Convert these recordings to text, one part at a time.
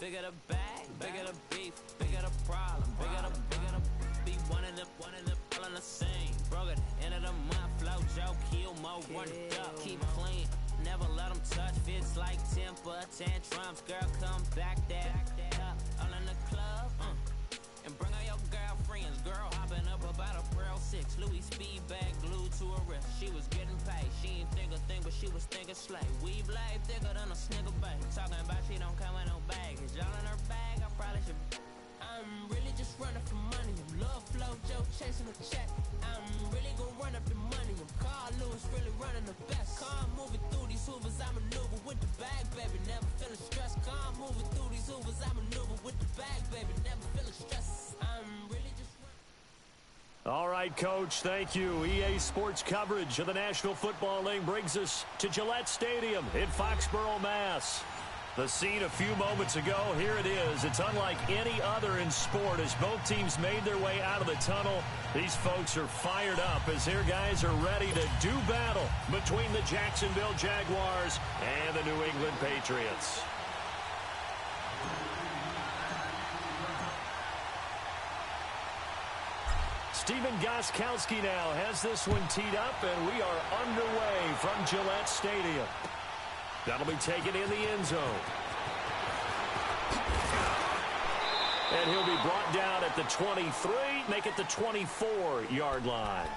Bigger the bag, bigger the beef, bigger the problem, bigger the be one of them all on the same. Broke at the end of the month, flow Joe, kill more, run it up, keep clean. Never let them touch, fits like temper tantrums. Girl, come back there, all in the club, and bring all your girlfriends. Girl hopping up about a Pearl 6, Louis speed bag glued to her wrist. She was getting paid, she ain't think a thing, but she was thinking slay. We blade thicker than a snigger bag. Talking about she don't come with no baggage. Y'all in her bag, I probably should. I'm really just running for money. I'm love flow, Joe chasing a check. I'm really gonna run up the money. I'm Carl Lewis, really running the best. Car moving through these hoovers, I maneuver with the bag, baby. Never feeling stressed. Car moving through these hoovers, I maneuver with the bag, baby. Never feeling stressed. I'm really just running. All right, Coach, thank you. EA Sports coverage of the National Football League brings us to Gillette Stadium in Foxborough, Mass. The scene a few moments ago, here it is. It's unlike any other in sport as both teams made their way out of the tunnel. These folks are fired up as their guys are ready to do battle between the Jacksonville Jaguars and the New England Patriots. Stephen Gostkowski now has this one teed up, and we are underway from Gillette Stadium. That'll be taken in the end zone. And he'll be brought down at the 23, make it the 24-yard line.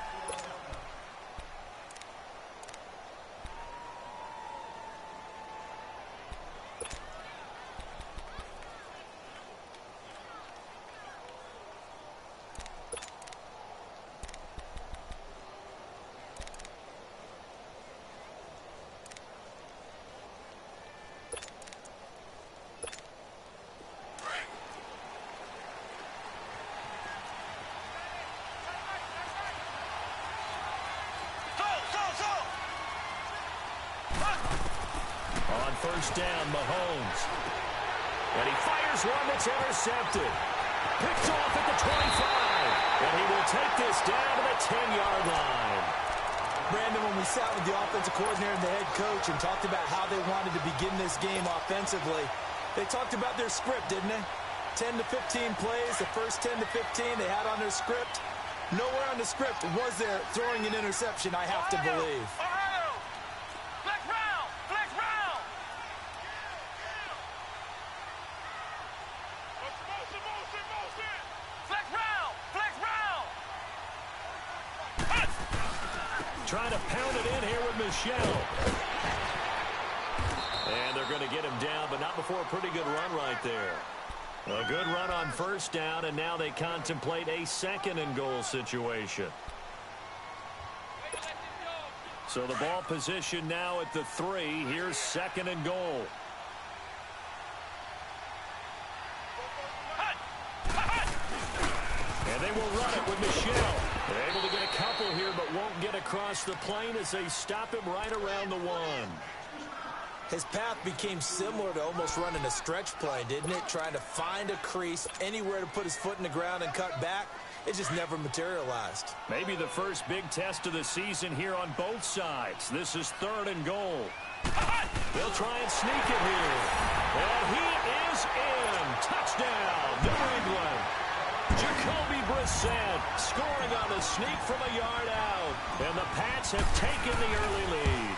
First down, Mahomes. And he fires one that's intercepted. Picked off at the 25. And he will take this down to the 10-yard line. Brandon, when we sat with the offensive coordinator and the head coach and talked about how they wanted to begin this game offensively, they talked about their script, didn't they? 10 to 15 plays, the first 10 to 15 they had on their script. Nowhere on the script was there throwing an interception, I have to believe. Trying to pound it in here with Michelle. And they're going to get him down, but not before a pretty good run right there. A good run on first down, and now they contemplate a second-and-goal situation. So the ball position now at the 3. Here's second and goal. And they will run it with Michelle. They're able to get a couple here, but won't get across the plane as they stop him right around the 1. His path became similar to almost running a stretch play, didn't it? Trying to find a crease, anywhere to put his foot in the ground and cut back. It just never materialized. Maybe the first big test of the season here on both sides. This is third and goal. They'll try and sneak it here. And he is in. Touchdown, New England. Jacoby Brissett scoring on the sneak from a yard out. And the Pats have taken the early lead.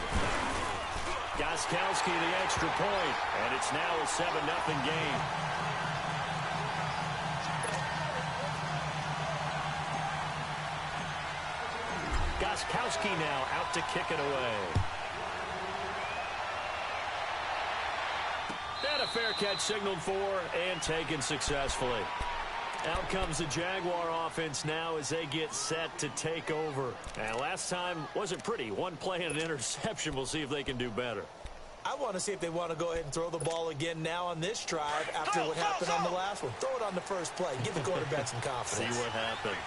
Gostkowski the extra point, and it's now a 7-0 game. Gostkowski now out to kick it away. And a fair catch signaled for and taken successfully. Out comes the Jaguar offense now as they get set to take over. And last time wasn't pretty. One play and an interception. We'll see if they can do better. I want to see if they want to go ahead and throw the ball again now on this drive after what happened on the last one. Throw it on the first play. Give the quarterback some confidence. See what happens.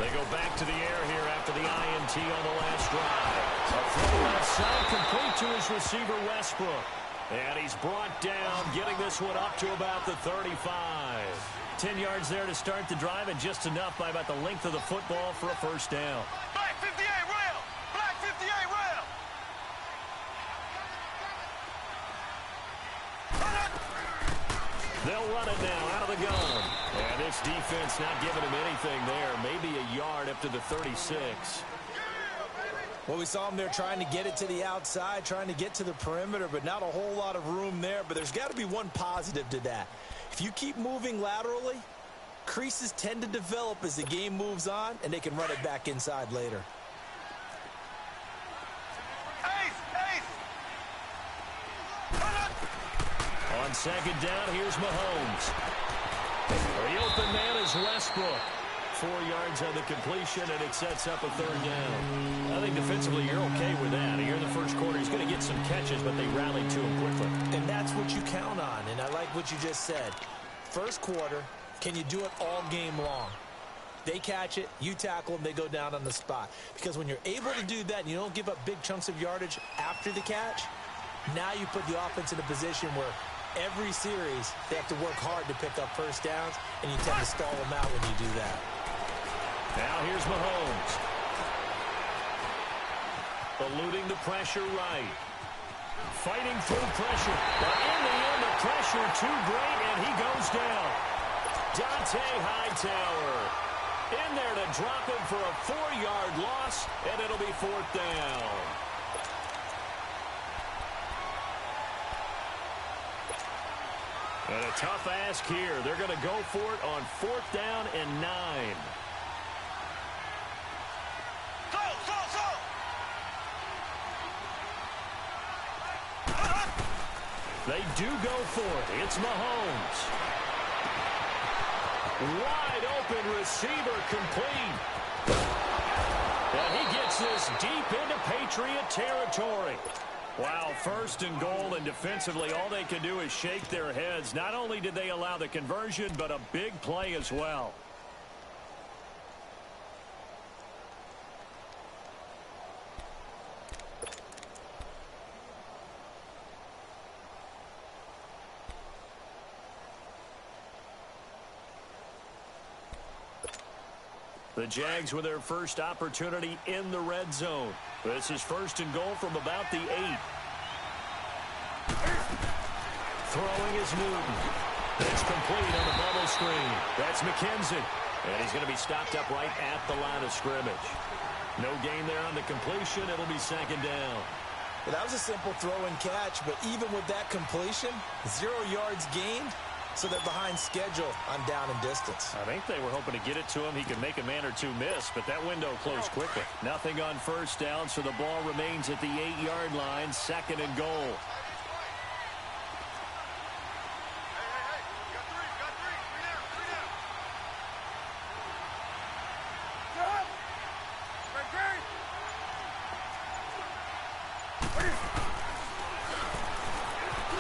They go back to the air here after the INT on the last drive. A throw left side complete to his receiver Westbrook. And he's brought down, getting this one up to about the 35. 10 yards there to start the drive, and just enough by about the length of the football for a first down. Black 58 rail! Black 58 rail! They'll run it now out of the gun. And this defense not giving him anything there. Maybe a yard up to the 36. Well, we saw him there trying to get it to the outside, trying to get to the perimeter, but not a whole lot of room there. But there's got to be one positive to that. If you keep moving laterally, creases tend to develop as the game moves on, and they can run it back inside later. On second down, here's Mahomes. The open man is Westbrook. 4 yards on the completion, and it sets up a third down. I think defensively you're okay with that. Here in the first quarter, he's going to get some catches, but they rallied to him quickly. And that's what you count on, and I like what you just said. First quarter, can you do it all game long? They catch it, you tackle them, they go down on the spot. Because when you're able to do that and you don't give up big chunks of yardage after the catch, now you put the offense in a position where every series they have to work hard to pick up first downs, and you tend to stall them out when you do that. Now here's Mahomes. Eluding the pressure right. Fighting through pressure. But in the end, the pressure too great, and he goes down. Dante Hightower in there to drop him for a 4-yard loss, and it'll be fourth down. And a tough ask here. They're going to go for it on fourth down and 9. They do go for it. It's Mahomes. Wide open receiver complete. And he gets this deep into Patriot territory. Wow, first and goal, and defensively all they can do is shake their heads. Not only did they allow the conversion, but a big play as well. The Jags with their first opportunity in the red zone. This is first and goal from about the 8. Throwing is Newton. It's complete on the bubble screen. That's McKenzie. And he's going to be stopped up right at the line of scrimmage. No gain there on the completion. It'll be second down. Well, that was a simple throw and catch, but even with that completion, 0 yards gained. So they're behind schedule on down and distance. I think they were hoping to get it to him. He could make a man or two miss, but that window closed quickly. Nothing on first down, so the ball remains at the 8-yard line, second and goal.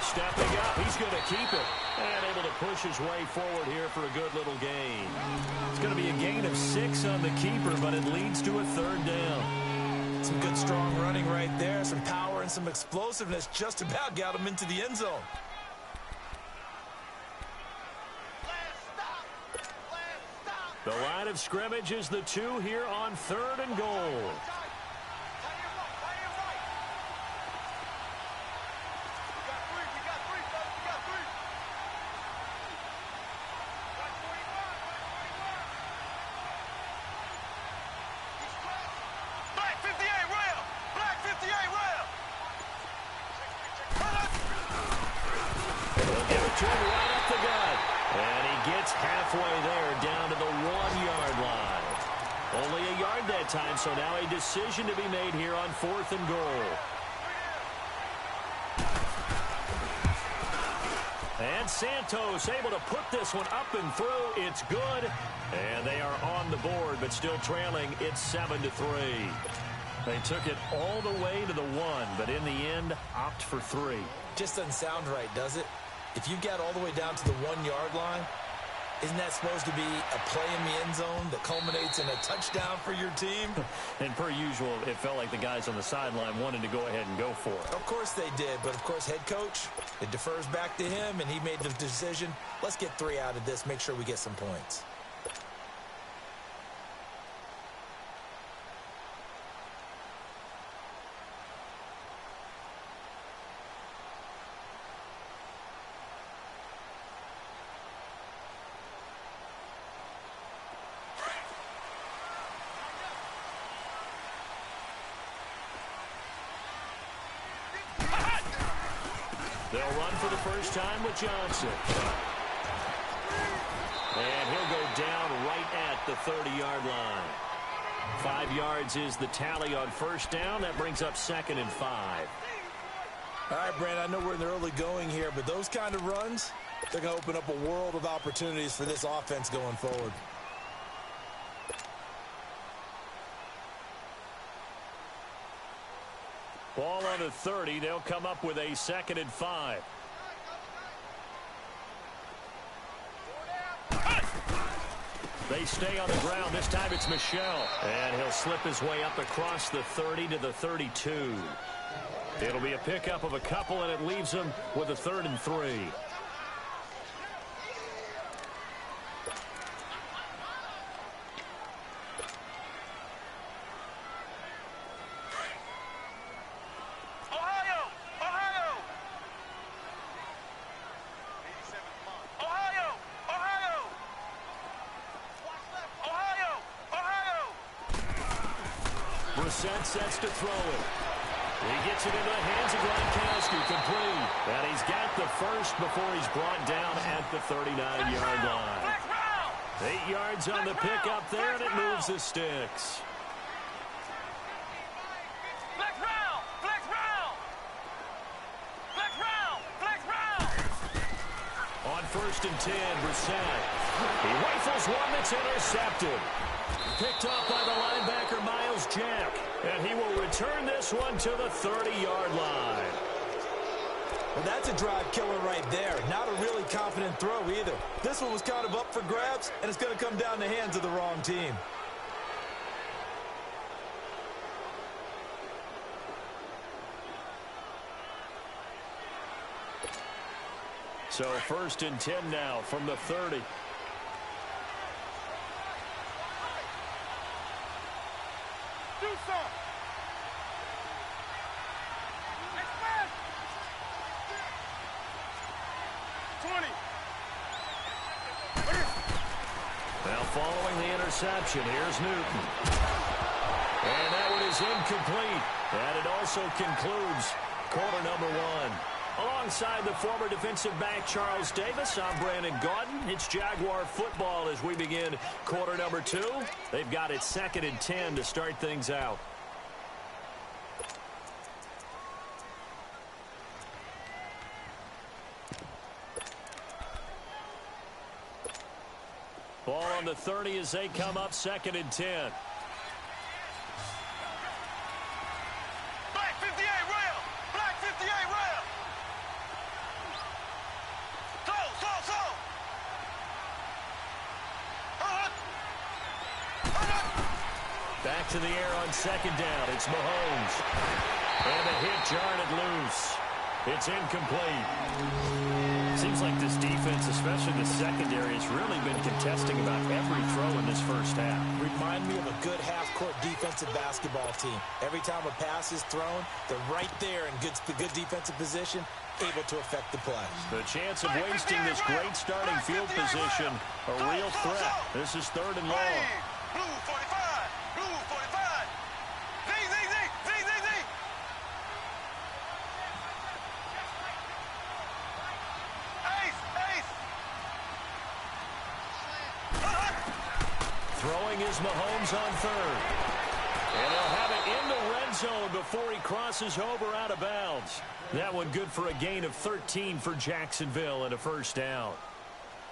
Stepping up, he's going to keep it. And able to push his way forward here for a good little gain. It's going to be a gain of 6 on the keeper, but it leads to a third down. Some good strong running right there. Some power and some explosiveness just about got him into the end zone. The line of scrimmage is the 2 here on third and goal. To him right up the gut. And he gets halfway there down to the 1-yard line. Only a yard that time, so now a decision to be made here on fourth and goal. And Santos able to put this one up and through. It's good. And they are on the board, but still trailing. It's 7-3. They took it all the way to the 1, but in the end, opt for 3. Just doesn't sound right, does it? If you get all the way down to the 1-yard line, isn't that supposed to be a play in the end zone that culminates in a touchdown for your team? And per usual, it felt like the guys on the sideline wanted to go ahead and go for it. Of course they did, but of course head coach, it defers back to him, and he made the decision, let's get 3 out of this, make sure we get some points. They'll run for the first time with Johnson. And he'll go down right at the 30-yard line. 5 yards is the tally on first down. That brings up 2nd and 5. All right, Brandon, I know we're in the early going here, but those kind of runs, they're going to open up a world of opportunities for this offense going forward. Ball on the 30. They'll come up with a 2nd and 5. They stay on the ground. This time it's Michel. And he'll slip his way up across the 30 to the 32. It'll be a pickup of a couple, and it leaves him with a 3rd and 3. Sets to throw it. He gets it into the hands of Gronkowski, complete. And he's got the first before he's brought down at the 39-yard line. 8 yards on the pickup there, and it moves the sticks. On 1st and 10, Brissett. He rifles one that's intercepted. Picked off by the linebacker, Miles Jack. And he will return this one to the 30-yard line. Well, that's a drive killer right there. Not a really confident throw either. This one was kind of up for grabs, and it's going to come down the hands of the wrong team. So 1st and 10 now from the 30. Do something. 20. Now following the interception, here's Newton. And that one is incomplete. And it also concludes quarter number 1. Alongside the former defensive back Charles Davis, I'm Brandon Gaudin. It's Jaguar football as we begin quarter number 2. They've got it 2nd and 10 to start things out. Ball on the 30 as they come up 2nd and 10. Black 58 rail. Black 58 rail. Back to the air on 2nd down. It's Mahomes. And the hit jarred it loose. It's incomplete. Seems like this defense, especially the secondary, has really been contesting about every throw in this first half. Remind me of a good half-court defensive basketball team. Every time a pass is thrown, they're right there in good defensive position, able to affect the play. The chance of wasting this great starting field position, a real threat. This is 3rd and long. Blue 45. Blue 45. Z, Z, Z, Z, Z, Z. Ace, ace. Throwing is Mahomes on 3rd. And he'll have it in the red zone before he crosses over out of bounds. That one good for a gain of 13 for Jacksonville and a first down.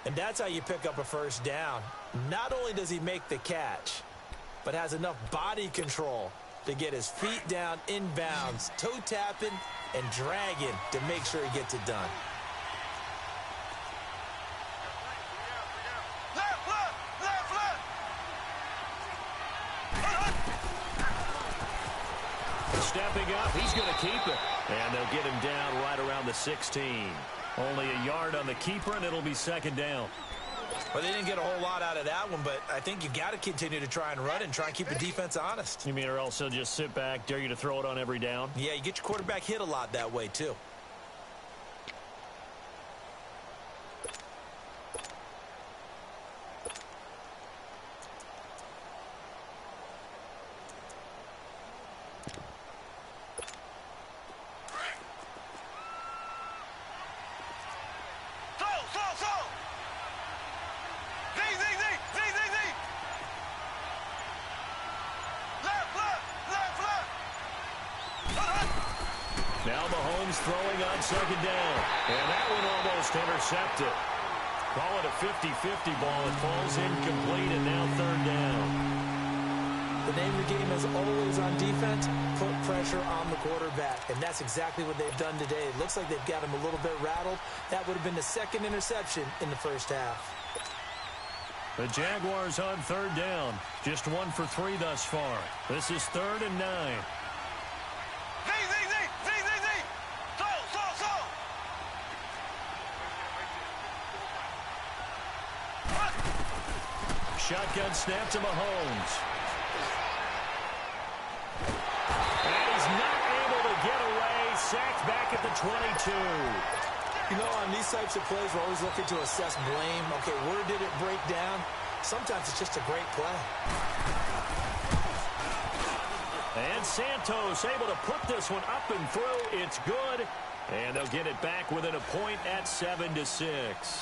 And that's how you pick up a first down. Not only does he make the catch, but has enough body control to get his feet down inbounds, toe tapping and dragging to make sure he gets it done. Left, left, left, left. Stepping up, he's going to keep it. And they'll get him down right around the 16. Only a yard on the keeper, and it'll be 2nd down. Well, they didn't get a whole lot out of that one, but I think you got to continue to try and run and try and keep the defense honest. You mean or else they'll just sit back, dare you to throw it on every down? Yeah, you get your quarterback hit a lot that way, too. Now Mahomes throwing on second down. And that one almost intercepted. Call it a 50-50 ball. It falls incomplete, and now third down. The name of the game is always on defense, put pressure on the quarterback. And that's exactly what they've done today. It looks like they've got him a little bit rattled. That would have been the second interception in the first half. The Jaguars on third down. Just 1 for 3 thus far. This is 3rd and 9. Shotgun snap to Mahomes. And he's not able to get away. Sacked back at the 22. You know, on these types of plays, we're always looking to assess blame. Okay, where did it break down? Sometimes it's just a great play. And Santos able to put this one up and through. It's good. And they'll get it back within a point at 7-6.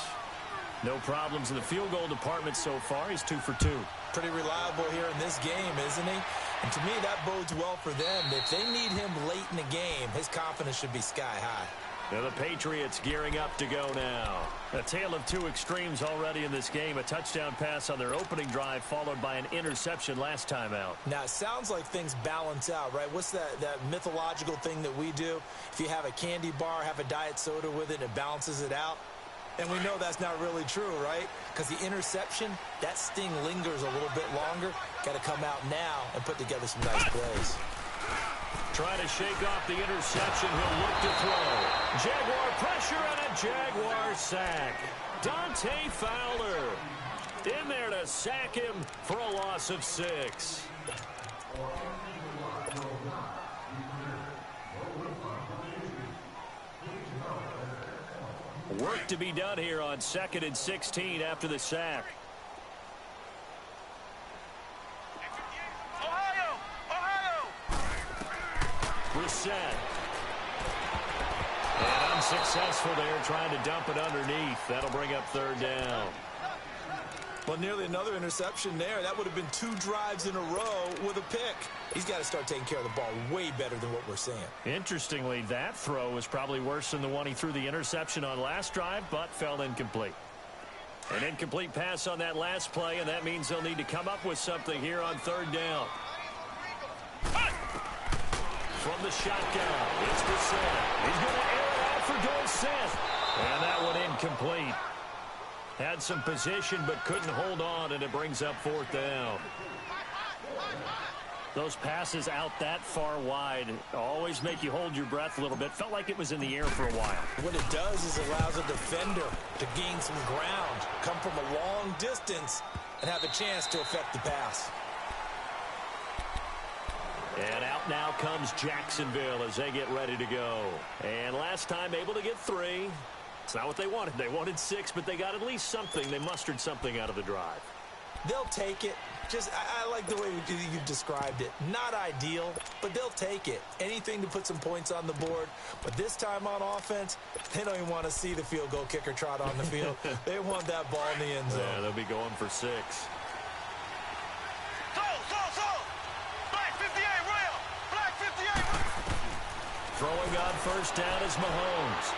No problems in the field goal department so far. He's 2 for 2. Pretty reliable here in this game, isn't he? And to me, that bodes well for them. If they need him late in the game, his confidence should be sky high. Now the Patriots gearing up to go now. A tale of two extremes already in this game. A touchdown pass on their opening drive, followed by an interception last time out. Now, it sounds like things balance out, right? What's that mythological thing that we do? If you have a candy bar, have a diet soda with it, it balances it out. And we know that's not really true, right? Because the interception, that sting lingers a little bit longer. Got to come out now and put together some nice plays. Trying to shake off the interception. He'll look to throw. Jaguar pressure and a Jaguar sack. Dante Fowler in there to sack him for a loss of 6. Work to be done here on 2nd and 16 after the sack. Reset. And unsuccessful there, trying to dump it underneath. That'll bring up 3rd down. Well, nearly another interception there. That would have been 2 drives in a row with a pick. He's got to start taking care of the ball way better than what we're seeing. Interestingly, that throw was probably worse than the one he threw the interception on last drive, but fell incomplete. An incomplete pass on that last play, and that means they'll need to come up with something here on 3rd down. From the shotgun, it's Brissett. He's going to air it out for Dorset. And that one incomplete. Had some position, but couldn't hold on, and it brings up 4th down. Those passes out that far wide always make you hold your breath a little bit. Felt like it was in the air for a while. What it does is allows a defender to gain some ground, come from a long distance, and have a chance to affect the pass. And out now comes Jacksonville as they get ready to go. And last time able to get 3. It's not what they wanted. They wanted 6, but they got at least something. They mustered something out of the drive. They'll take it. I like the way you described it. Not ideal, but they'll take it. Anything to put some points on the board. But this time on offense, they don't even want to see the field goal kicker trot on the field. They want that ball in the end zone. Yeah, they'll be going for 6. Black 58, real. Black 58. Throwing on 1st down is Mahomes.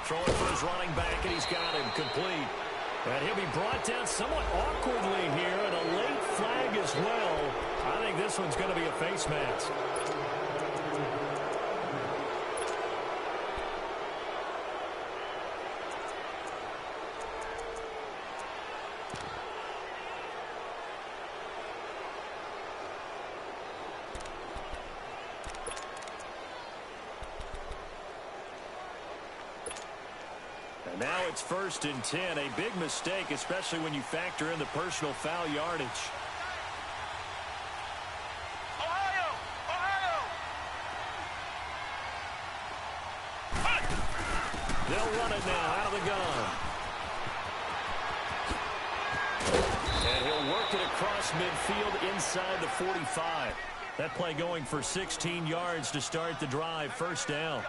Throwing for his running back, and he's got him complete. And he'll be brought down somewhat awkwardly here, and a late flag as well. I think this one's going to be a face mask. Now it's 1st and 10. A big mistake, especially when you factor in the personal foul yardage. Ohio! They'll run it now out of the gun. And he'll work it across midfield inside the 45. That play going for 16 yards to start the drive. 1st down.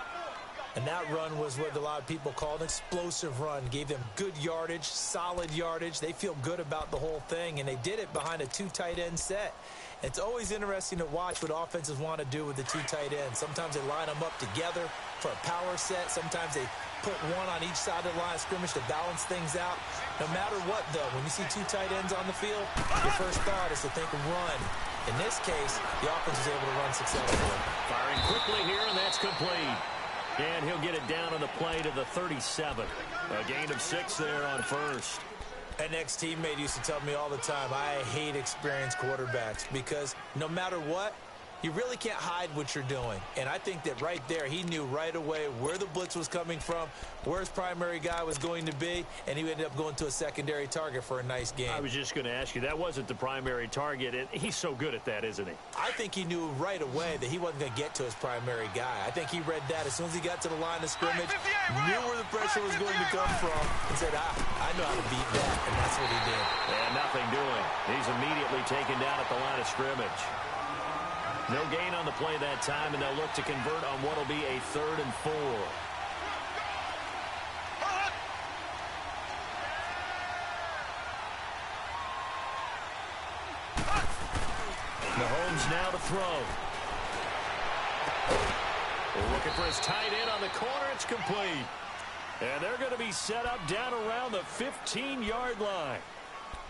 And that run was what a lot of people call an explosive run. Gave them good yardage, solid yardage. They feel good about the whole thing, and they did it behind a 2 tight end set. It's always interesting to watch what offenses want to do with the two tight ends. Sometimes they line them up together for a power set. Sometimes they put one on each side of the line of scrimmage to balance things out. No matter what, though, when you see two tight ends on the field, your first thought is to think run. In this case, the offense is able to run successfully. Firing quickly here, and that's complete. And he'll get it down on the play to the 37. A gain of 6 there on first. An ex-teammate used to tell me all the time, I hate experienced quarterbacks because no matter what, you really can't hide what you're doing. And I think that right there, he knew right away where the blitz was coming from, where his primary guy was going to be, and he ended up going to a secondary target for a nice game. I was just going to ask you, that wasn't the primary target. And he's so good at that, isn't he? I think he knew right away that he wasn't going to get to his primary guy. I think he read that as soon as he got to the line of scrimmage, knew where the pressure was going to come from, and said, I know how to beat that, and that's what he did. And nothing doing. He's immediately taken down at the line of scrimmage. No gain on the play that time, and they'll look to convert on what will be a 3rd and 4. Mahomes now to throw. Looking for his tight end on the corner. It's complete. And they're going to be set up down around the 15-yard line.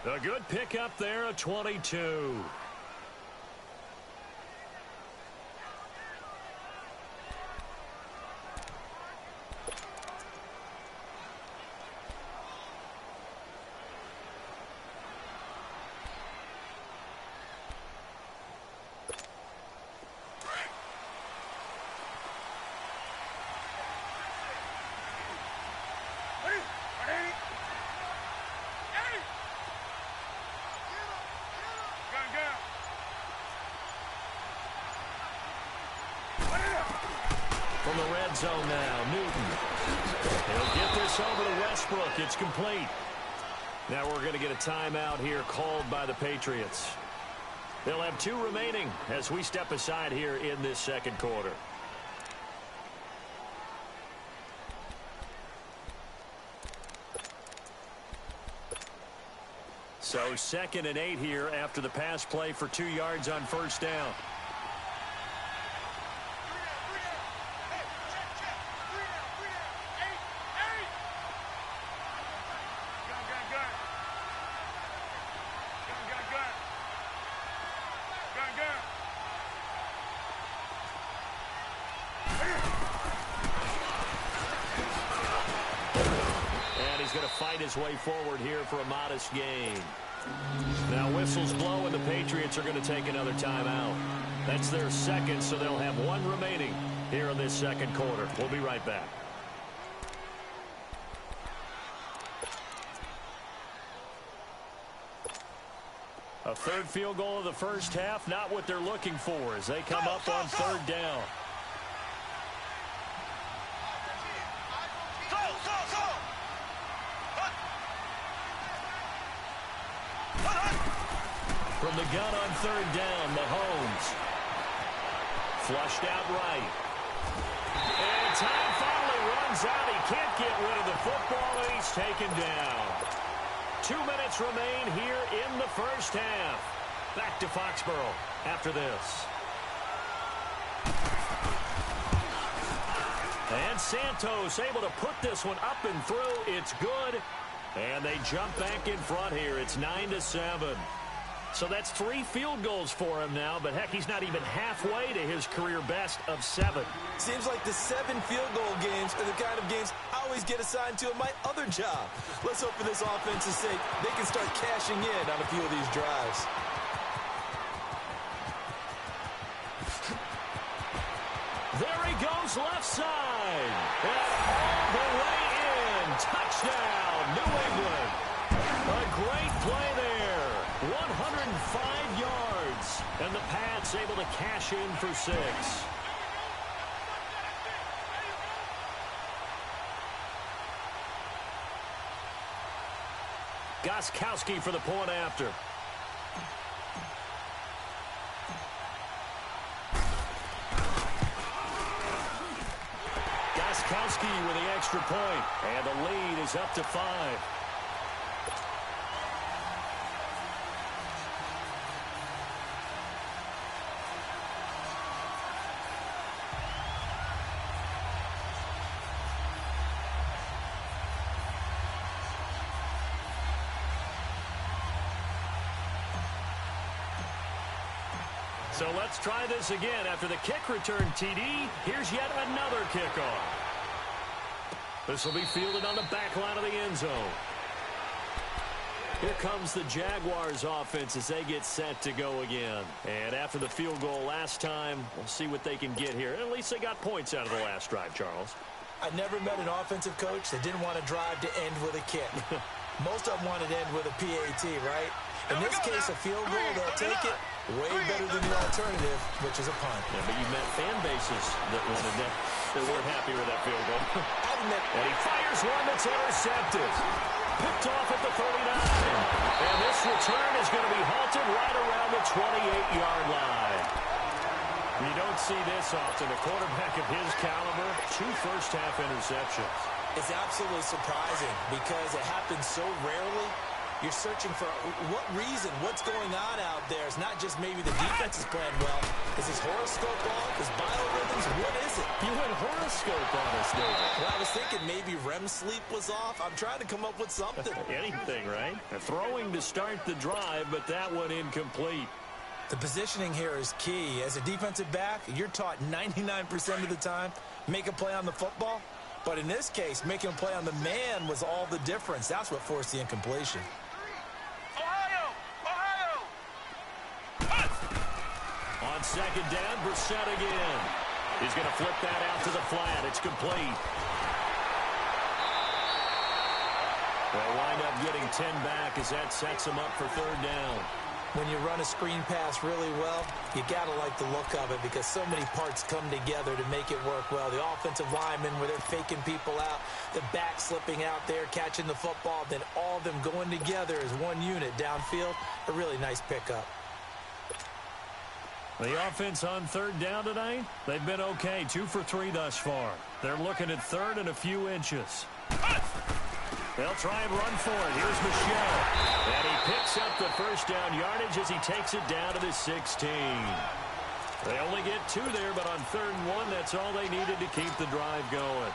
A good pickup there, a 22. From the red zone now, Newton. He'll get this over to Westbrook. It's complete. Now we're going to get a timeout here called by the Patriots. They'll have 2 remaining as we step aside here in this second quarter. So 2nd and 8 here after the pass play for 2 yards on first down. His way forward here for a modest gain. Now whistles blow and the Patriots are going to take another timeout. That's their 2nd, so they'll have 1 remaining here in this second quarter. We'll be right back. A 3rd field goal of the first half, not what they're looking for as they come up on 3rd down. From the gun on 3rd down, Mahomes. Flushed out right. And time finally runs out. He can't get rid of the football, and he's taken down. 2 minutes remain here in the first half. Back to Foxborough after this. And Santos able to put this one up and through. It's good. And they jump back in front here. It's 9-7. So that's 3 field goals for him now, but heck, he's not even halfway to his career best of 7. Seems like the 7 field goal games are the kind of games I always get assigned to in my other job. Let's hope for this offense's sake they can start cashing in on a few of these drives. There he goes left side. And all the way in. Touchdown, New England. A great play there. 105 yards. And the Pats able to cash in for 6. Gostkowski for the point after. Gostkowski with the extra point. And the lead is up to 5. So let's try this again. After the kick return TD, here's yet another kickoff. This will be fielded on the back line of the end zone. Here comes the Jaguars offense as they get set to go again. And after the field goal last time, we'll see what they can get here. At least they got points out of the last drive, Charles. I never met an offensive coach that didn't want to drive to end with a kick. Most of them wanted to end with a PAT, right? In this case, a field goal, they'll take it. Way better than the alternative, which is a punt. Yeah, but you met fan bases that weren't happy with that field goal. And he fires one that's intercepted. Picked off at the 39. And this return is going to be halted right around the 28-yard line. You don't see this often. A quarterback of his caliber, 2 first-half interceptions. It's absolutely surprising because it happens so rarely. You're searching for what reason, what's going on out there. It's not just maybe the defense is playing well. Is his horoscope off? His biorhythms? What is it? You went horoscope on us, David. Well, I was thinking maybe REM sleep was off. I'm trying to come up with something. Anything, right? Throwing to start the drive, but that one incomplete. The positioning here is key. As a defensive back, you're taught 99% of the time, make a play on the football. But in this case, making a play on the man was all the difference. That's what forced the incompletion. On second down, Brissett again. He's going to flip that out to the flat. It's complete. They'll wind up getting 10 back as that sets them up for third down. When you run a screen pass really well, you got to like the look of it because so many parts come together to make it work well. The offensive linemen where they're faking people out, the back slipping out there, catching the football, then all of them going together as one unit downfield. A really nice pickup. The offense on third down tonight, they've been okay. 2 for 3 thus far. They're looking at third and a few inches. They'll try and run for it. Here's Michelle. And he picks up the first down yardage as he takes it down to the 16. They only get 2 there, but on 3rd and 1, that's all they needed to keep the drive going.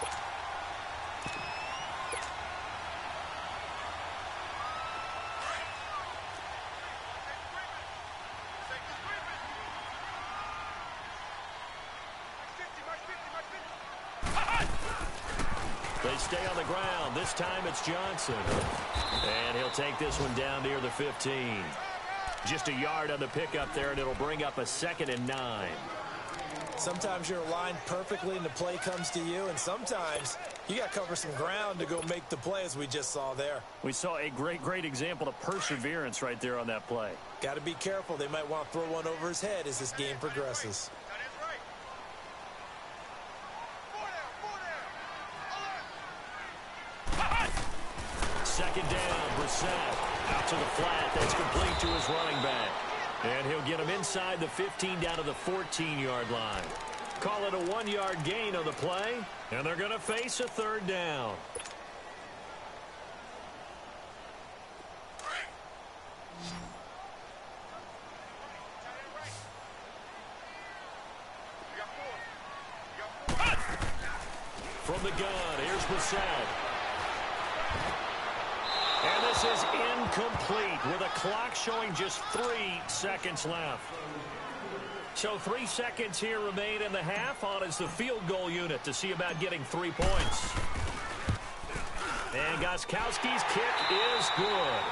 They stay on the ground. This time it's Johnson. And he'll take this one down near the 15. Just a yard on the pickup there, and it'll bring up a 2nd and 9. Sometimes you're aligned perfectly and the play comes to you, and sometimes you got to cover some ground to go make the play, as we just saw there. We saw a great example of perseverance right there on that play. Got to be careful. They might want to throw one over his head as this game progresses. Second down, Brissett out to the flat. That's complete to his running back. And he'll get him inside the 15 down to the 14-yard line. Call it a 1-yard gain on the play, and they're going to face a third down. From the gun, here's Brissett. And this is incomplete with a clock showing just 3 seconds left. So 3 seconds here remain in the half. On is the field goal unit to see about getting 3 points. And Gostkowski's kick is good.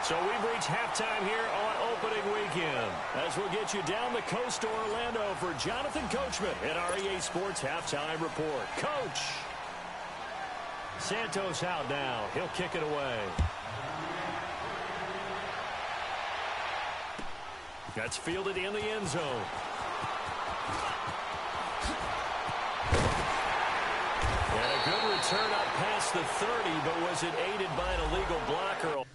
So we've reached halftime here on opening weekend. As we'll get you down the coast to Orlando for Jonathan Coachman at our EA Sports Halftime Report. Coach! Santos out now. He'll kick it away. That's fielded in the end zone. And a good return up past the 30, but was it aided by an illegal blocker?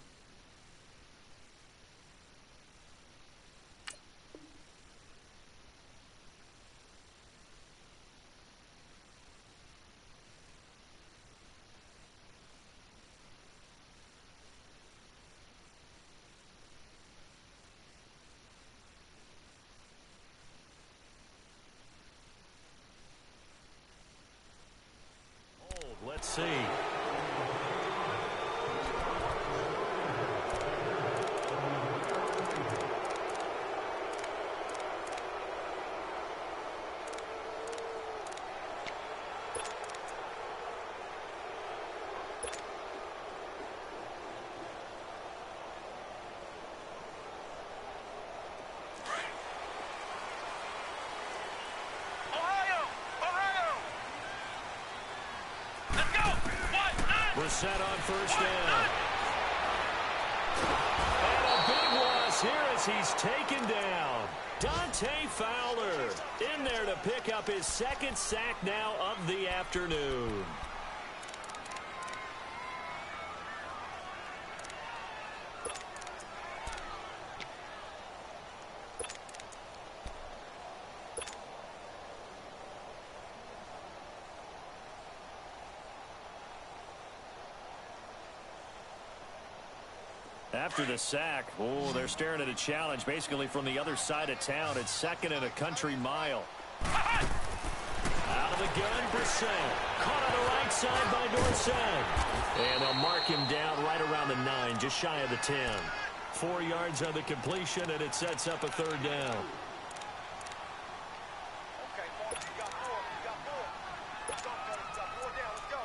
Let's see. Brissett on first down. And a big loss here as he's taken down. Dante Fowler in there to pick up his second sack now of the afternoon. After the sack, they're staring at a challenge basically from the other side of town. It's second and a country mile. Out of the gun, Brissett. Caught on the right side by Dorsett. And they'll mark him down right around the 9, just shy of the 10. 4 yards on the completion, and it sets up a third down. Okay, Mark, you got 4. You got 4. Let's go, fellas. You got 4 down. Let's go.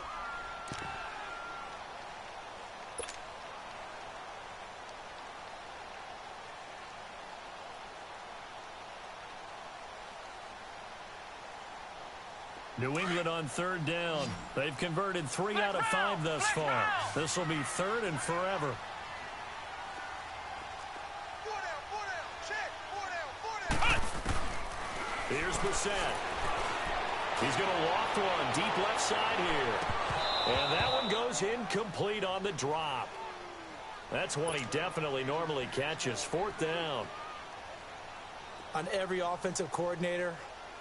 New England on third down. They've converted 3 out of 5 thus far. This will be third and forever. 4 down, 4 down. Check. 4 down, 4 down. Here's Brissett. He's going to loft one deep left side here. And that one goes incomplete on the drop. That's one he definitely normally catches. 4th down. On every offensive coordinator,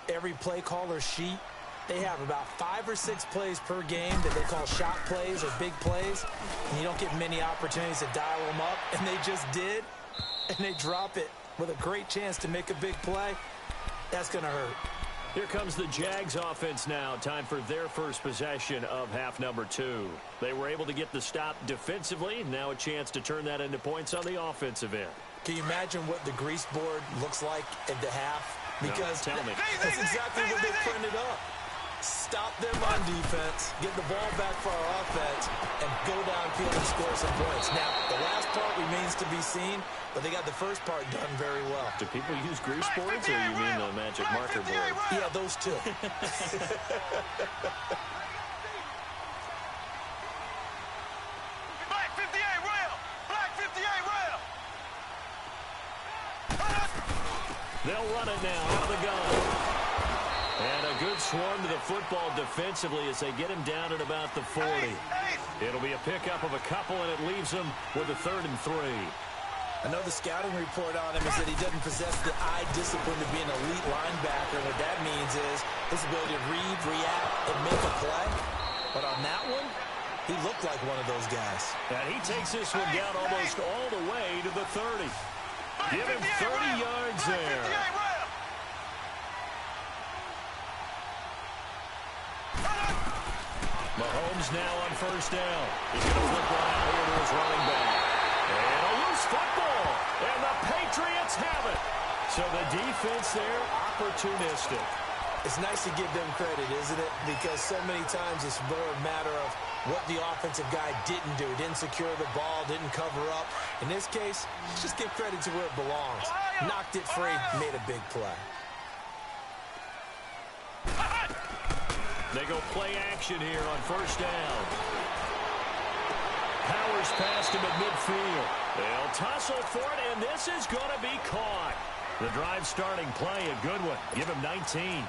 every play caller sheet, they have about 5 or 6 plays per game that they call shot plays or big plays. And you don't get many opportunities to dial them up. And they just did. And they drop it with a great chance to make a big play. That's going to hurt. Here comes the Jags offense now. Time for their first possession of half number 2. They were able to get the stop defensively. Now a chance to turn that into points on the offensive end. Can you imagine what the grease board looks like at the half? Because no, tell me. That's exactly what they printed up. Stop them on defense, get the ball back for our offense, and go downfield and score some points. Now, the last part remains to be seen, but they got the first part done very well. Do people use grease boards, or you mean the magic marker board? Yeah, those two. Black 58 rail. Black 58 rail. They'll run it now out of the gun. And a good swarm to the football defensively as they get him down at about the 40. It'll be a pickup of a couple, and it leaves them with a 3rd and 3. I know the scouting report on him is that he doesn't possess the eye discipline to be an elite linebacker. What that means is his ability to read, react, and make a play. But on that one, he looked like one of those guys. And he takes this one down almost all the way to the 30. Give him 30 yards there. Mahomes now on first down. He's going to flip one out here to his running back. And a loose football. And the Patriots have it. So the defense there, opportunistic. It's nice to give them credit, isn't it? Because so many times it's more a matter of what the offensive guy didn't do. Didn't secure the ball, didn't cover up. In this case, just give credit to where it belongs. Knocked it free, made a big play. They go play action here on first down. Powers past him at midfield. They'll tussle for it, and this is going to be caught. The drive starting play, a good one. Give him 19.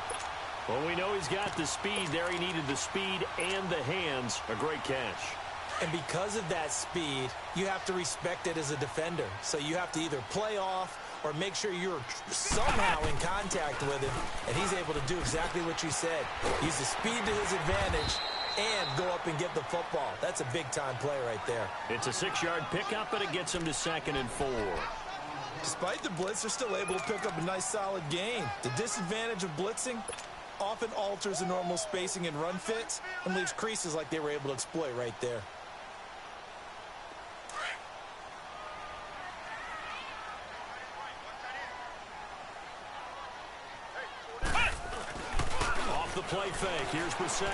Well, we know he's got the speed there. He needed the speed and the hands. A great catch. And because of that speed, you have to respect it as a defender. So you have to either play off or make sure you're somehow in contact with him, and he's able to do exactly what you said. Use the speed to his advantage and go up and get the football. That's a big-time play right there. It's a 6-yard pickup, but it gets him to 2nd and 4. Despite the blitz, they're still able to pick up a nice, solid gain. The disadvantage of blitzing often alters the normal spacing and run fits and leaves creases like they were able to exploit right there. Play fake. Here's Brissett.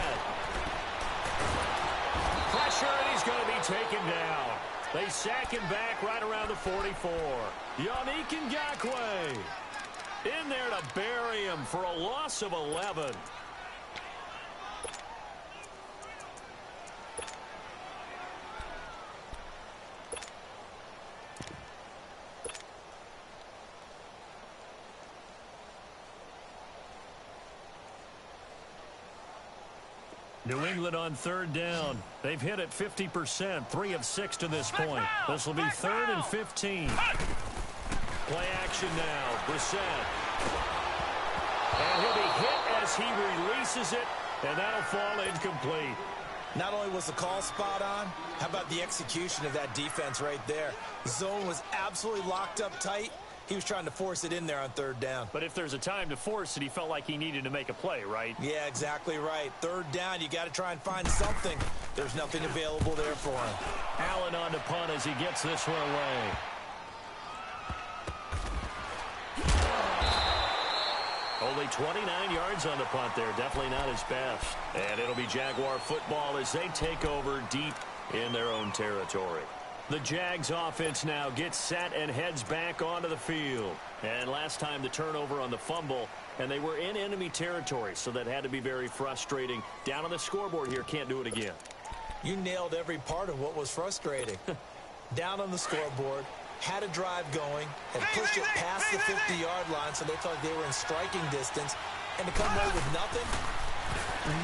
Pressure, and he's going to be taken down. They sack him back right around the 44. Yannick Ngakoue in there to bury him for a loss of 11. New England on third down. They've hit it 50%, 3 of 6 to this point. This will be 3rd and 15. Play action now. Brissett. And he'll be hit as he releases it, and that'll fall incomplete. Not only was the call spot on, how about the execution of that defense right there? The zone was absolutely locked up tight. He was trying to force it in there on third down. But if there's a time to force it, he felt like he needed to make a play, right? Yeah, exactly right. Third down, you got to try and find something. There's nothing available there for him. Allen on the punt as he gets this one away. Only 29 yards on the punt there. Definitely not his best. And it'll be Jaguar football as they take over deep in their own territory. The Jags offense now gets set and heads back onto the field. And last time the turnover on the fumble, and they were in enemy territory, so that had to be very frustrating. Down on the scoreboard here, can't do it again. You nailed every part of what was frustrating. Down on the scoreboard, had a drive going, and pushed it past the 50-yard line so they thought they were in striking distance, and to come away with nothing,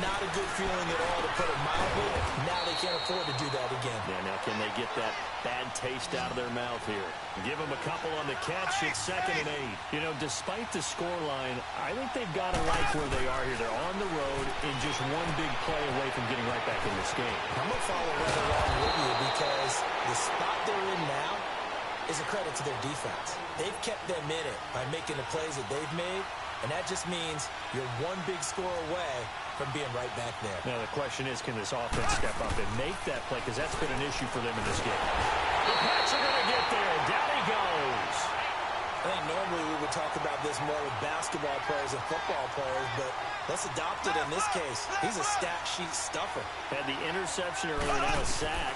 not a good feeling at all, to put it mildly. Now they can't afford to do that again. Yeah, now can they get that bad taste out of their mouth here? Give them a couple on the catch. It's 2nd and 8. You know, despite the scoreline, I think they've got to like where they are here. They're on the road in just one big play away from getting right back in this game. I'm going to follow right along with you because the spot they're in now is a credit to their defense. They've kept them in it by making the plays that they've made, and that just means you're one big score away from being right back there. Now the question is, can this offense step up and make that play? Because that's been an issue for them in this game. The Pats are going to get there. Down he goes. I think normally we would talk about this more with basketball players and football players, but let's adopt it in this case. He's a stat sheet stuffer. Had the interception earlier, now a sack.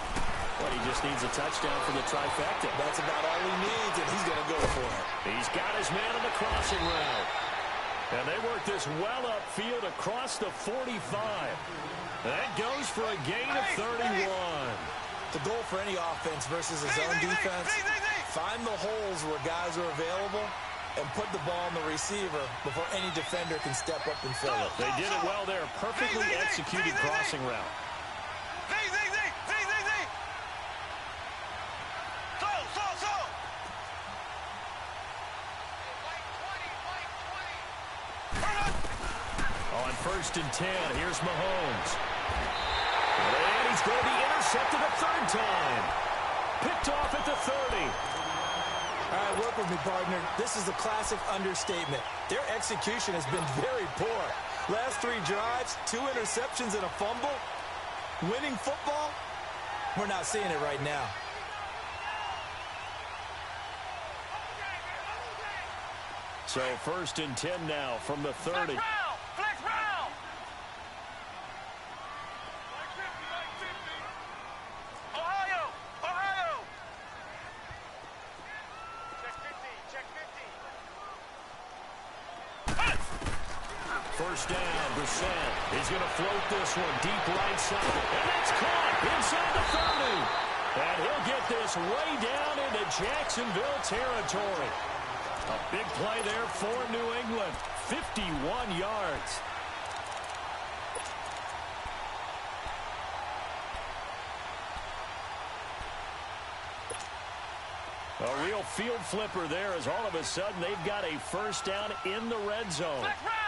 But he just needs a touchdown for the trifecta. That's about all he needs, and he's going to go for it. He's got his man on the crossing route. And they work this well upfield across the 45. That goes for a gain of 31. The goal for any offense versus his own defense, find the holes where guys are available and put the ball on the receiver before any defender can step up and fill it. They did it well there. Perfectly executed crossing route. On 1st and 10, here's Mahomes. And he's going to be intercepted a 3rd time. Picked off at the 30. All right, work with me, partner. This is a classic understatement. Their execution has been very poor. Last 3 drives, 2 interceptions and a fumble. Winning football? We're not seeing it right now. So 1st and 10 now from the 30. Flex round. Ohio. Check 50. 1st down, Brissett. He's going to float this one deep right side. And it's caught inside the 30. And he'll get this way down into Jacksonville territory. A big play there for New England. 51 yards. A real field flipper there as all of a sudden they've got a 1st down in the red zone. Flex round.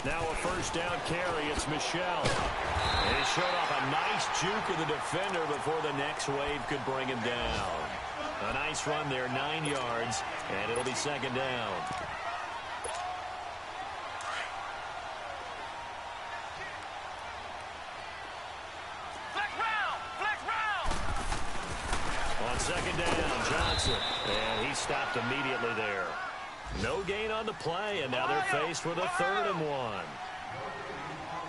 Now a 1st down carry. It's Michel. And he showed off a nice juke of the defender before the next wave could bring him down. A nice run there, 9 yards, and it'll be 2nd down. Flex round. On 2nd down, Johnson. And he stopped immediately there. No gain on the play, and now they're faced with a 3rd and 1.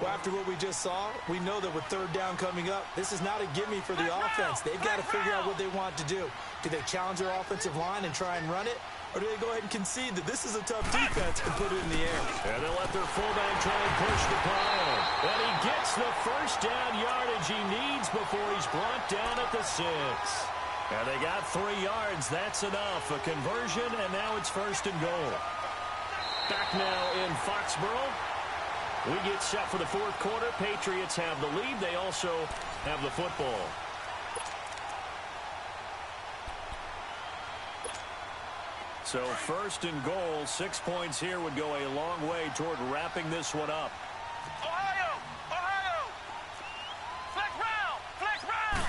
Well, after what we just saw, we know that with 3rd down coming up, this is not a gimme for the offense. They've got to figure out what they want to do. Do they challenge their offensive line and try and run it? Or do they go ahead and concede that this is a tough defense and put it in the air? And they'll let their fullback try and push the pile. And he gets the 1st down yardage he needs before he's brought down at the 6. And they got 3 yards. That's enough. A conversion, and now it's 1st and goal. Back now in Foxborough. We get set for the fourth quarter. Patriots have the lead. They also have the football. So first and goal, 6 points here would go a long way toward wrapping this one up. Ohio! Ohio! Flex round! Flex round!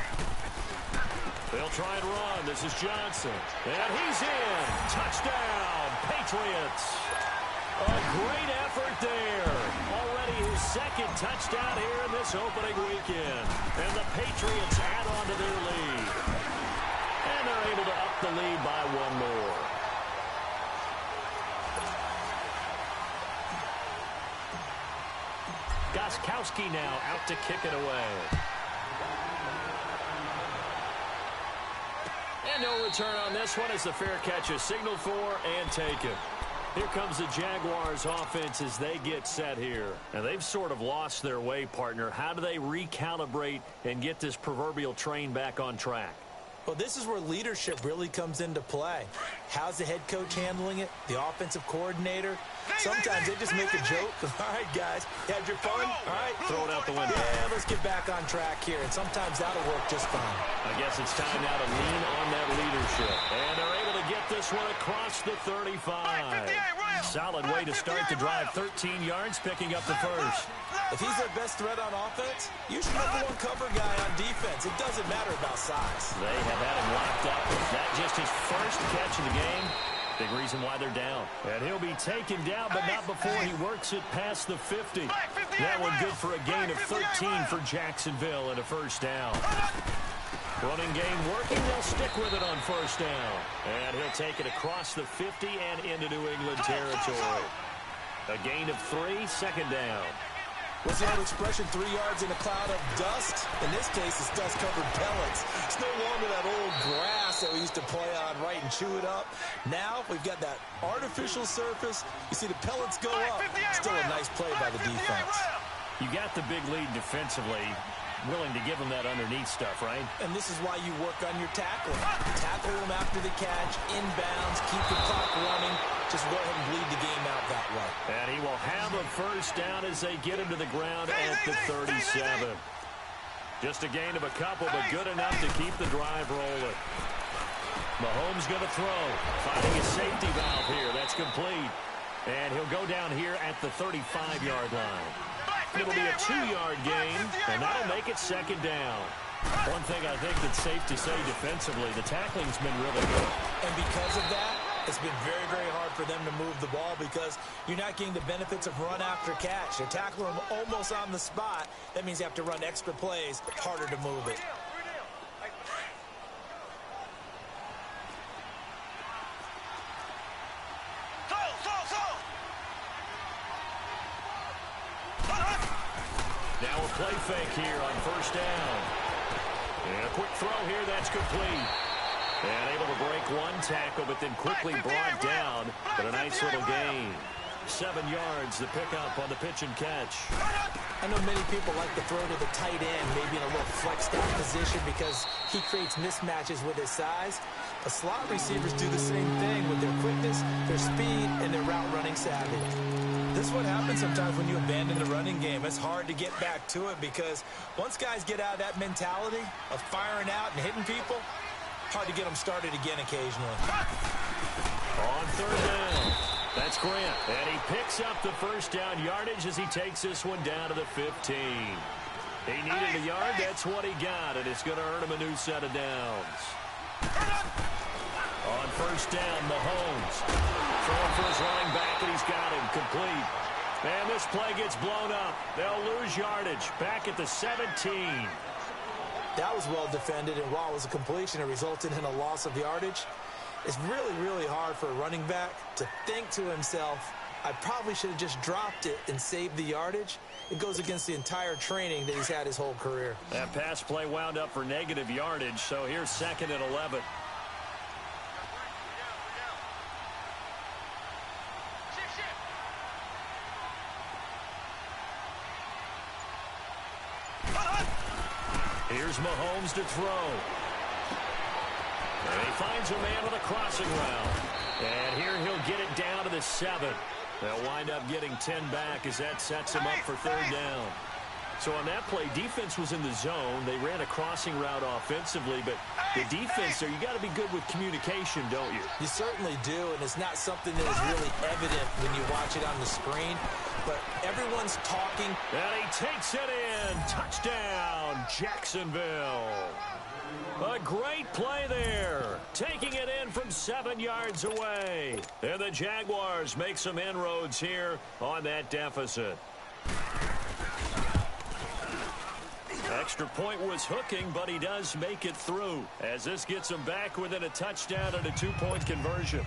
They'll try and run. This is Johnson. And he's in. Touchdown, Patriots. A great effort there. Already his second touchdown here in this opening weekend. And the Patriots add on to their lead. And they're able to up the lead by one more. Gostkowski now out to kick it away. And no return on this one as the fair catch is signaled for and taken. Here comes the Jaguars offense as they get set here. And they've sort of lost their way, partner. How do they recalibrate and get this proverbial train back on track? Well, this is where leadership really comes into play. How's the head coach handling it? The offensive coordinator? Sometimes they just make a joke. All right, guys, you had your fun? All right, throw it out the window. Yeah, let's get back on track here. And sometimes that'll work just fine. I guess it's time now to lean on that leadership. And they're able to get this one across the 35. Solid way to start the drive. 13 yards, picking up the first. If he's their best threat on offense, use your number one cover guy on defense. It doesn't matter about size. They have had him locked up. That just his first catch of the game. Big reason why they're down. And he'll be taken down, but not before he works it past the 50. That one good for a gain of 13 for Jacksonville and a first down. Running game working. They'll stick with it on first down. And he'll take it across the 50 and into New England territory. A gain of 3, second down. What's the old expression, 3 yards in a cloud of dust? In this case, it's dust-covered pellets. It's no longer that old grass that we used to play on, right, and chew it up. Now we've got that artificial surface. You see the pellets go up. Still a nice play by the defense. You got the big lead defensively. Willing to give them that underneath stuff, right? And this is why you work on your tackling. Tackle them after the catch, inbounds, keep the clock running. Just go ahead and bleed the game out that way. And he will have a first down as they get him to the ground at the 37. Just a gain of a couple, but good enough to keep the drive rolling. Mahomes going to throw. Finding a safety valve here. That's complete. And he'll go down here at the 35-yard line. It'll be a 2-yard gain, and that'll make it second down. One thing I think that's safe to say defensively, the tackling's been really good. And because of that, it's been very, very hard for them to move the ball because you're not getting the benefits of run after catch. They're tackling them almost on the spot. That means you have to run extra plays, harder to move it. Now a play fake here on first down. And a quick throw here, that's complete. And able to break one tackle, but then quickly brought down. But a nice little gain. 7 yards, the pickup on the pitch and catch. I know many people like to throw to the tight end, maybe in a little flexed out position because he creates mismatches with his size. The slot receivers do the same thing with their quickness, their speed, and their route running savvy. This is what happens sometimes when you abandon the running game. It's hard to get back to it because once guys get out of that mentality of firing out and hitting people, hard to get them started again occasionally. On third down, that's Grant. And he picks up the first down yardage as he takes this one down to the 15. He needed a yard, that's what he got, and it's going to earn him a new set of downs. On first down, Mahomes. Throwing for his running back, and he's got him complete. And this play gets blown up. They'll lose yardage. Back at the 17. That was well defended, and while it was a completion, it resulted in a loss of yardage. It's really, really hard for a running back to think to himself, I probably should have just dropped it and saved the yardage. It goes against the entire training that he's had his whole career. That pass play wound up for negative yardage, so here's second and 11. Here's Mahomes to throw. And he finds a man with a crossing route. And here he'll get it down to the 7. They'll wind up getting 10 back as that sets them up for third down. So on that play, defense was in the zone. They ran a crossing route offensively, but the defense there, you got to be good with communication, don't you? You certainly do, and it's not something that is really evident when you watch it on the screen, but everyone's talking. And he takes it in. Touchdown, Jacksonville. A great play there, taking it in from 7 yards away. And the Jaguars make some inroads here on that deficit. Extra point was hooking, but he does make it through, as this gets him back within a touchdown and a 2-point conversion.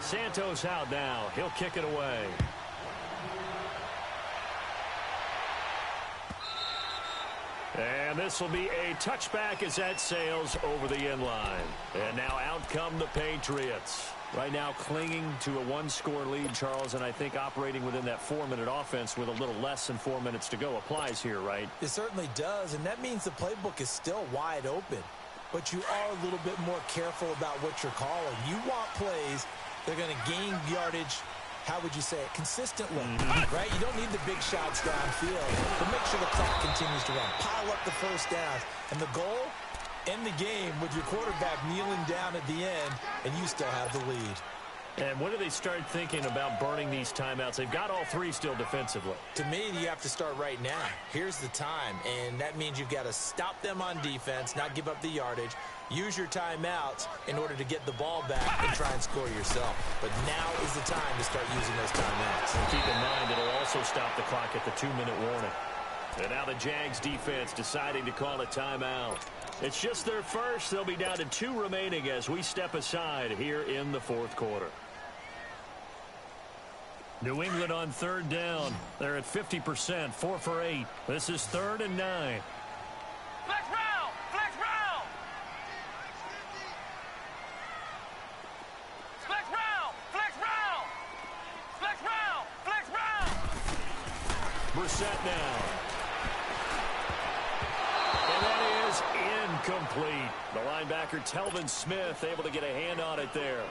Santos out now. He'll kick it away. And this will be a touchback as that sails over the end line. And now out come the Patriots. Right now clinging to a 1-score lead, Charles, and I think operating within that 4-minute offense with a little less than 4 minutes to go applies here, right? It certainly does, and that means the playbook is still wide open. But you are a little bit more careful about what you're calling. You want plays that are going to gain yardage, how would you say it, consistently, right? You don't need the big shots downfield, but make sure the clock continues to run. Pile up the first downs, and the goal, end the game with your quarterback kneeling down at the end, and you still have the lead. And when do they start thinking about burning these timeouts? They've got all 3 still defensively. To me, you have to start right now. Here's the time, and that means you've got to stop them on defense, not give up the yardage, use your timeouts in order to get the ball back and try and score yourself. But now is the time to start using those timeouts. And keep in mind, it'll also stop the clock at the 2-minute warning. And now the Jags defense deciding to call a timeout. It's just their first. They'll be down to 2 remaining as we step aside here in the 4th quarter. New England on 3rd down. They're at 50%, 4 for 8. This is 3rd and 9. Flex round! Flex round! Flex round! Flex round! Flex round! Flex round! Brissett now. And that is incomplete. The linebacker, Telvin Smith, able to get a hand on it there.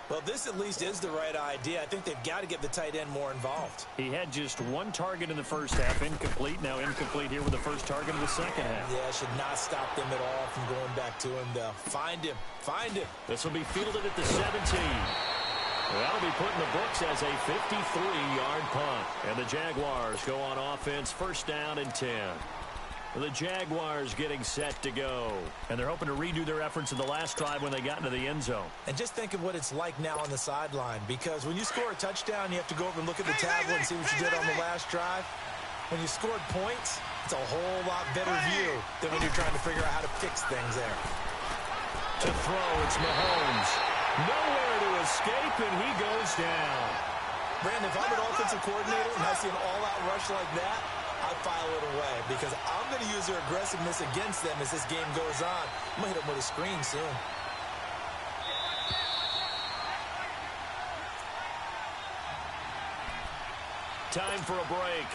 Well, this at least is the right idea. I think they've got to get the tight end more involved. He had just 1 target in the first half, incomplete. Now incomplete here with the first target in the second half. Yeah, should not stop them at all from going back to him, though. Find him. Find him. This will be fielded at the 17. That'll be put in the books as a 53-yard punt. And the Jaguars go on offense, 1st down and 10. The Jaguars getting set to go. And they're hoping to redo their efforts in the last drive when they got into the end zone. And just think of what it's like now on the sideline, because when you score a touchdown, you have to go over and look at the tablet and see what you did on the last drive. When you scored points, it's a whole lot better view than when you're trying to figure out how to fix things there. To throw, it's Mahomes. Nowhere to escape, and he goes down. Brandon, if I'm an offensive coordinator and I see an all-out rush like that, I file it away because I'm going to use their aggressiveness against them as this game goes on. I'm going to hit them with a screen soon. Time for a break.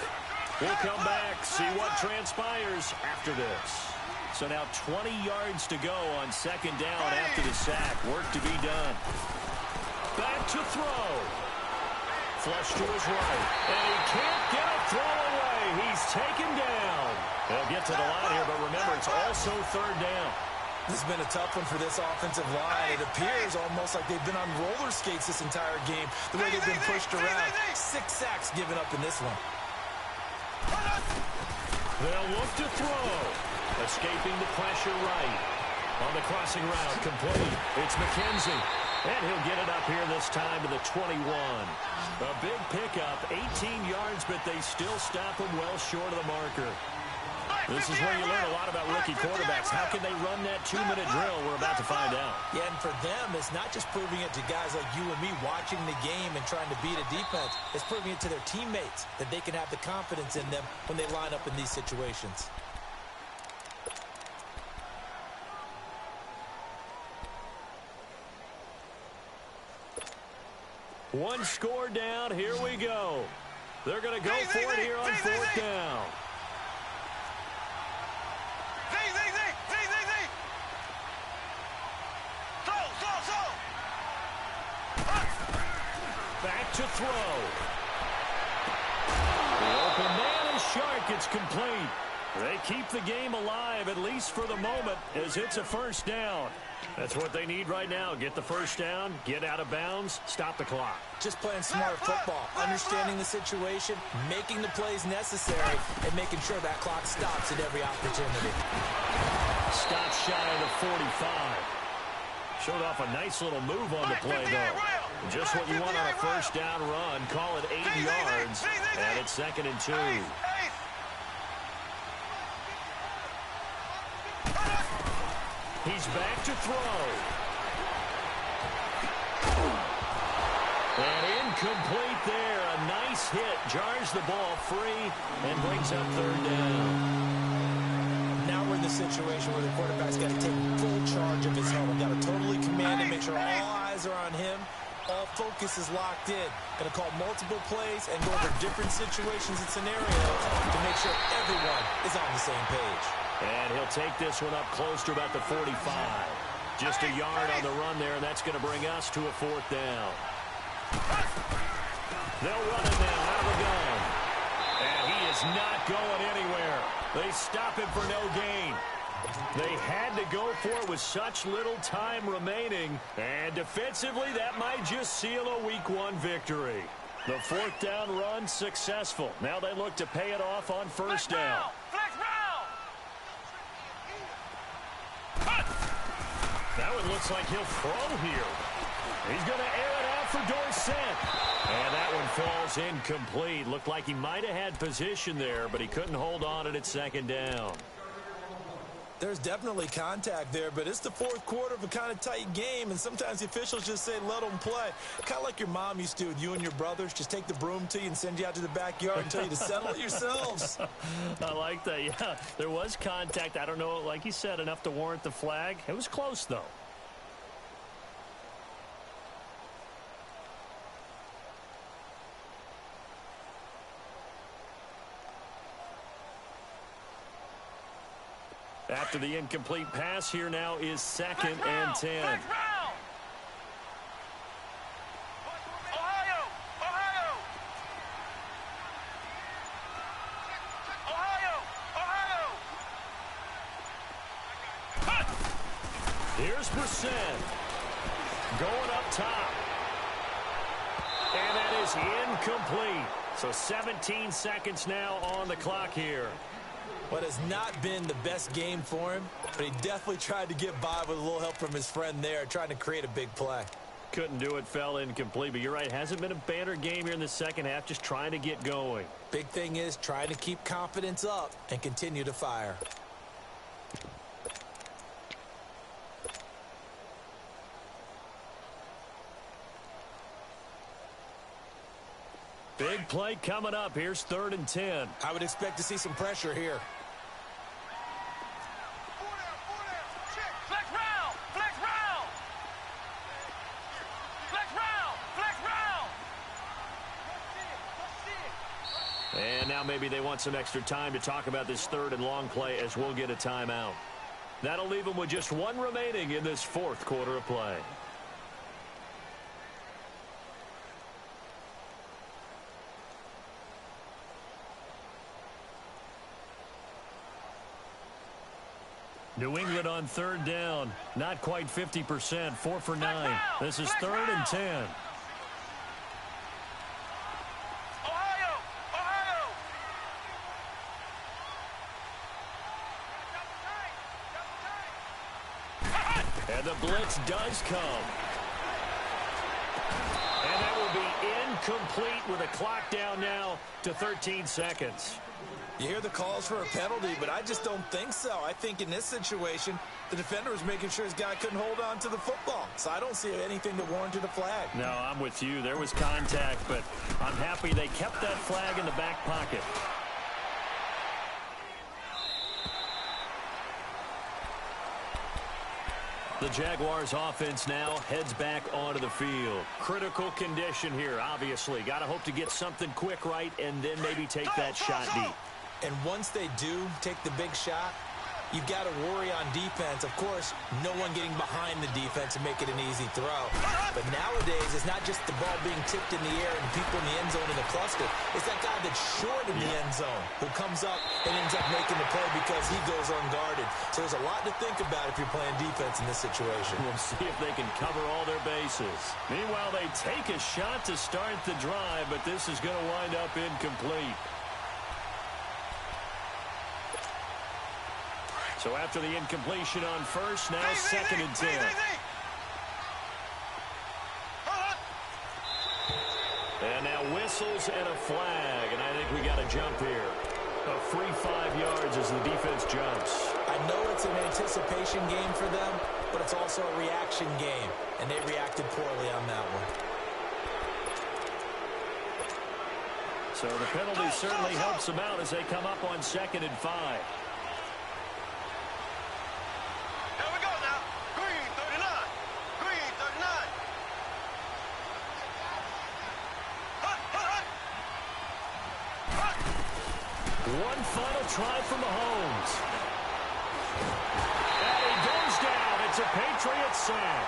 We'll come back, see what transpires after this. So now 20 yards to go on 2nd down after the sack. Work to be done. Back to throw. Flush to his right. And he can't get a throw away. He's taken down. They'll get to the line here, but remember, it's also 3rd down. This has been a tough one for this offensive line. It appears almost like they've been on roller skates this entire game, the way they've been pushed around. 6 sacks given up in this one. They'll look to throw. Escaping the pressure right. On the crossing route, complete. It's McKenzie. And he'll get it up here this time to the 21. A big pickup, 18 yards, but they still stop him well short of the marker. This is where you learn a lot about rookie quarterbacks. How can they run that 2-minute drill? We're about to find out. Yeah, and for them, it's not just proving it to guys like you and me watching the game and trying to beat a defense. It's proving it to their teammates that they can have the confidence in them when they line up in these situations. One score down. Here we go. They're going to go for it here on 4th down. Back to throw. The open man is Shark. It's complete. They keep the game alive, at least for the moment, as it's a first down. That's what they need right now. Get the first down, get out of bounds, stop the clock. Just playing smart football, understanding the situation, making the plays necessary, and making sure that clock stops at every opportunity. Stop shy of the 45. Showed off a nice little move on the play, though. Just what you want on a first down run. Call it 80 yards, and it's 2nd and 2. He's back to throw. And incomplete there. A nice hit. Jars the ball free and brings up 3rd down. Now we're in the situation where the quarterback's got to take full charge of his helmet. Got to totally command and make sure all eyes are on him. All focus is locked in. Going to call multiple plays and go over different situations and scenarios to make sure everyone is on the same page. And he'll take this one up close to about the 45. Just a yard on the run there, and that's going to bring us to a 4th down. They'll run it now out of the gun. And he is not going anywhere. They stop him for no gain. They had to go for it with such little time remaining. And defensively, that might just seal a Week 1 victory. The 4th down run successful. Now they look to pay it off on first down. That one looks like he'll throw here. He's going to air it out for Dorsett. And that one falls incomplete. Looked like he might have had position there, but he couldn't hold on it at 2nd down. There's definitely contact there, but it's the 4th quarter of a kind of tight game, and sometimes the officials just say, let them play. Kind of like your mom used to with you and your brothers. Just take the broom to you and send you out to the backyard and tell you to settle it yourselves. I like that, yeah. There was contact. I don't know, like you said, enough to warrant the flag. It was close, though. After the incomplete pass, here now is 2nd and 10. Here's Brissett. Going up top. And that is incomplete. So 17 seconds now on the clock here. What has not been the best game for him, but he definitely tried to get by with a little help from his friend there, trying to create a big play. Couldn't do it, fell incomplete, but you're right, hasn't been a banner game here in the second half, just trying to get going. Big thing is trying to keep confidence up and continue to fire. Big play coming up. Here's 3rd and 10. I would expect to see some pressure here. And now maybe they want some extra time to talk about this 3rd and long play as we'll get a timeout. That'll leave them with just 1 remaining in this 4th quarter of play. New England on 3rd down. Not quite 50%. 4 for 9. This is 3rd and 10. And the blitz does come. And that will be incomplete with a clock down now to 13 seconds. You hear the calls for a penalty, but I just don't think so. I think in this situation, the defender was making sure his guy couldn't hold on to the football. So I don't see anything that warranted a flag. No, I'm with you. There was contact, but I'm happy they kept that flag in the back pocket. The Jaguars offense now heads back onto the field. Critical condition here, obviously. Got to hope to get something quick right and then maybe take that shot deep. And once they do take the big shot, you've got to worry on defense. Of course, no one getting behind the defense and make it an easy throw. But nowadays, it's not just the ball being tipped in the air and people in the end zone in a cluster. It's that guy that's short in the end zone who comes up and ends up making the play because he goes unguarded. So there's a lot to think about if you're playing defense in this situation. We'll see if they can cover all their bases. Meanwhile, they take a shot to start the drive, but this is going to wind up incomplete. So after the incompletion on first, now second and 10. And now whistles and a flag, and I think we got a jump here. A free 5 yards as the defense jumps. I know it's an anticipation game for them, but it's also a reaction game, and they reacted poorly on that one. So the penalty certainly helps them out as they come up on second and 5. One final try from Mahomes. And he goes down. It's a Patriots sack.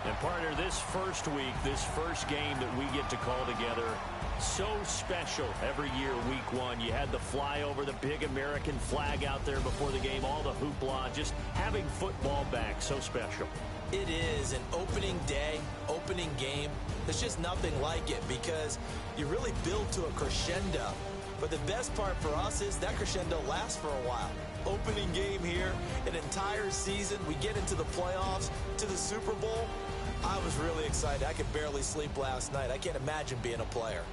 And partner, this first week, this first game that we get to call together, so special every year, week one. You had the flyover, the big American flag out there before the game, all the hoopla, just having football back, so special. It is an opening day, opening game. There's just nothing like it because you really build to a crescendo. But the best part for us is that crescendo lasts for a while. Opening game here, an entire season. We get into the playoffs, to the Super Bowl. I was really excited. I could barely sleep last night. I can't imagine being a player.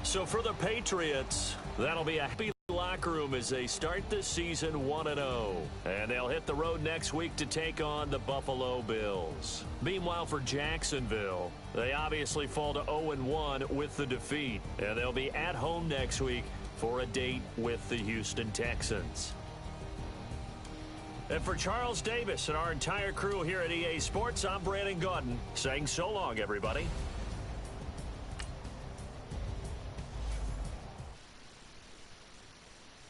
So for the Patriots, that'll be a happy locker room as they start this season 1-0. And they'll hit the road next week to take on the Buffalo Bills. Meanwhile, for Jacksonville, they obviously fall to 0-1 with the defeat. And they'll be at home next week for a date with the Houston Texans. And for Charles Davis and our entire crew here at EA Sports, I'm Brandon Gaudin saying so long, everybody.